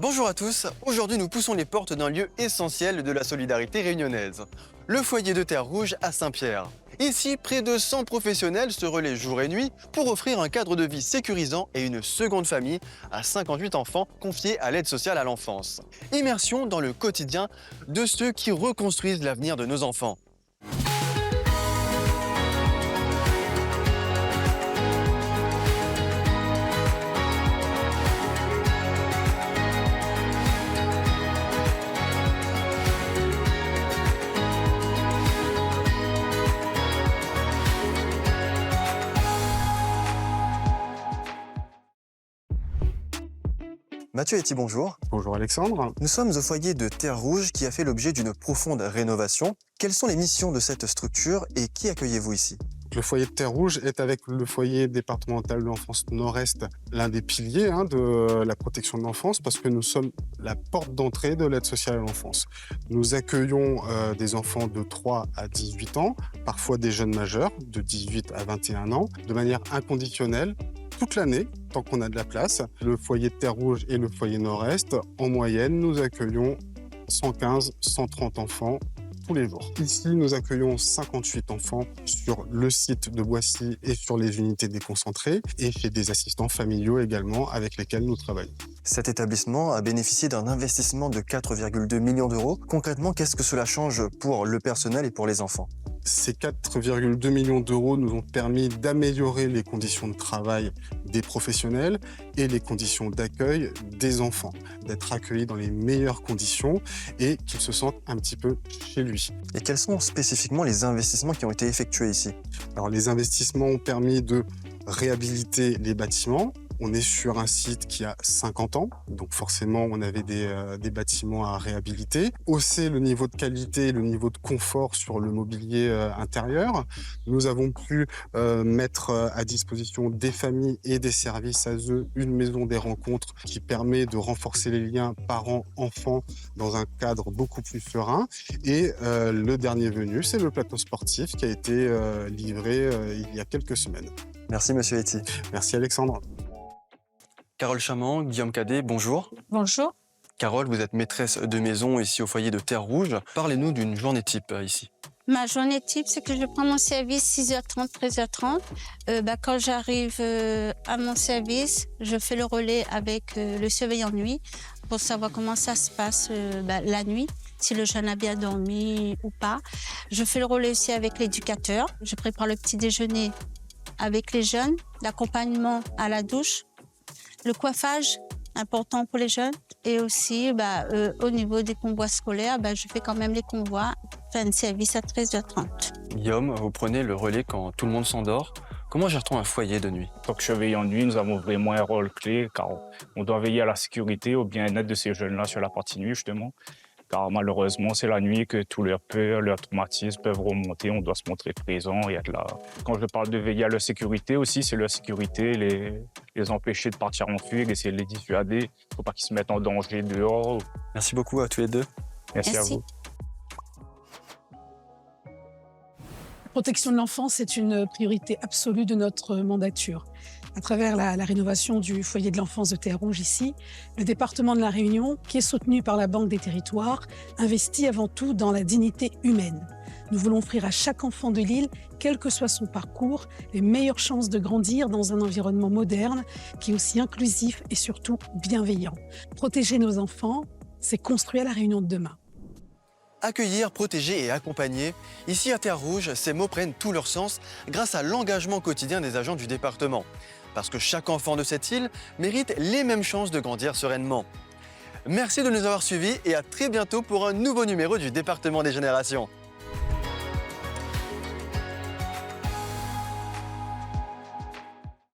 Bonjour à tous, aujourd'hui nous poussons les portes d'un lieu essentiel de la solidarité réunionnaise, le foyer de Terre Rouge à Saint-Pierre. Ici, près de 100 professionnels se relaient jour et nuit pour offrir un cadre de vie sécurisant et une seconde famille à 58 enfants confiés à l'aide sociale à l'enfance. Immersion dans le quotidien de ceux qui reconstruisent l'avenir de nos enfants. Mathieu Etty, bonjour. Bonjour Alexandre. Nous sommes au foyer de Terre Rouge qui a fait l'objet d'une profonde rénovation. Quelles sont les missions de cette structure et qui accueillez-vous ici? Le foyer de Terre Rouge est, avec le foyer départemental de l'enfance Nord-Est, l'un des piliers de la protection de l'enfance, parce que nous sommes la porte d'entrée de l'aide sociale à l'enfance. Nous accueillons des enfants de 3 à 18 ans, parfois des jeunes majeurs de 18 à 21 ans, de manière inconditionnelle, toute l'année, tant qu'on a de la place. Le foyer de Terre Rouge et le foyer Nord-Est, en moyenne, nous accueillons 115-130 enfants tous les jours. Ici, nous accueillons 58 enfants sur le site de Boissy et sur les unités déconcentrées et chez des assistants familiaux également avec lesquels nous travaillons. Cet établissement a bénéficié d'un investissement de 4,2 millions d'euros. Concrètement, qu'est-ce que cela change pour le personnel et pour les enfants? Ces 4,2 millions d'euros nous ont permis d'améliorer les conditions de travail des professionnels et les conditions d'accueil des enfants, d'être accueillis dans les meilleures conditions et qu'ils se sentent un petit peu chez lui. Et quels sont spécifiquement les investissements qui ont été effectués ici? Alors, les investissements ont permis de réhabiliter les bâtiments. On est sur un site qui a 50 ans, donc forcément on avait des bâtiments à réhabiliter. Hausser le niveau de qualité, le niveau de confort sur le mobilier intérieur. Nous avons pu mettre à disposition des familles et des services à eux une maison des rencontres qui permet de renforcer les liens parents-enfants dans un cadre beaucoup plus serein. Et le dernier venu, c'est le plateau sportif qui a été livré il y a quelques semaines. Merci Monsieur Etty. Merci Alexandre. Carole Chamand, Guillaume Cadet, bonjour. Bonjour. Carole, vous êtes maîtresse de maison ici au foyer de Terre Rouge. Parlez-nous d'une journée type ici. Ma journée type, c'est que je prends mon service 6h30, 13h30. Quand j'arrive à mon service, je fais le relais avec le surveillant de nuit pour savoir comment ça se passe la nuit, si le jeune a bien dormi ou pas. Je fais le relais aussi avec l'éducateur. Je prépare le petit déjeuner avec les jeunes, l'accompagnement à la douche, le coiffage, important pour les jeunes. Et aussi, au niveau des convois scolaires, je fais quand même les convois, fin de service à 13h30. Guillaume, vous prenez le relais quand tout le monde s'endort. Comment gère-t-on un foyer de nuit? En tant que surveillant de nuit, nous avons vraiment un rôle clé car on doit veiller à la sécurité, au bien-être de ces jeunes-là sur la partie nuit, justement. Car malheureusement, c'est la nuit que tous leurs peurs, leurs traumatismes peuvent remonter. On doit se montrer présent et être là. Quand je parle de veiller à leur sécurité aussi, c'est leur sécurité, les empêcher de partir en fuite, essayer de les dissuader. Il ne faut pas qu'ils se mettent en danger dehors. Merci beaucoup à tous les deux. Merci à Merci. vous. La protection de l'enfance est une priorité absolue de notre mandature. À travers la rénovation du foyer de l'enfance de Terre Rouge ici, le département de la Réunion, qui est soutenu par la Banque des Territoires, investit avant tout dans la dignité humaine. Nous voulons offrir à chaque enfant de l'île, quel que soit son parcours, les meilleures chances de grandir dans un environnement moderne qui est aussi inclusif et surtout bienveillant. Protéger nos enfants, c'est construire la Réunion de demain. Accueillir, protéger et accompagner. Ici à Terre Rouge, ces mots prennent tout leur sens grâce à l'engagement quotidien des agents du département. Parce que chaque enfant de cette île mérite les mêmes chances de grandir sereinement. Merci de nous avoir suivis et à très bientôt pour un nouveau numéro du Département des Générations.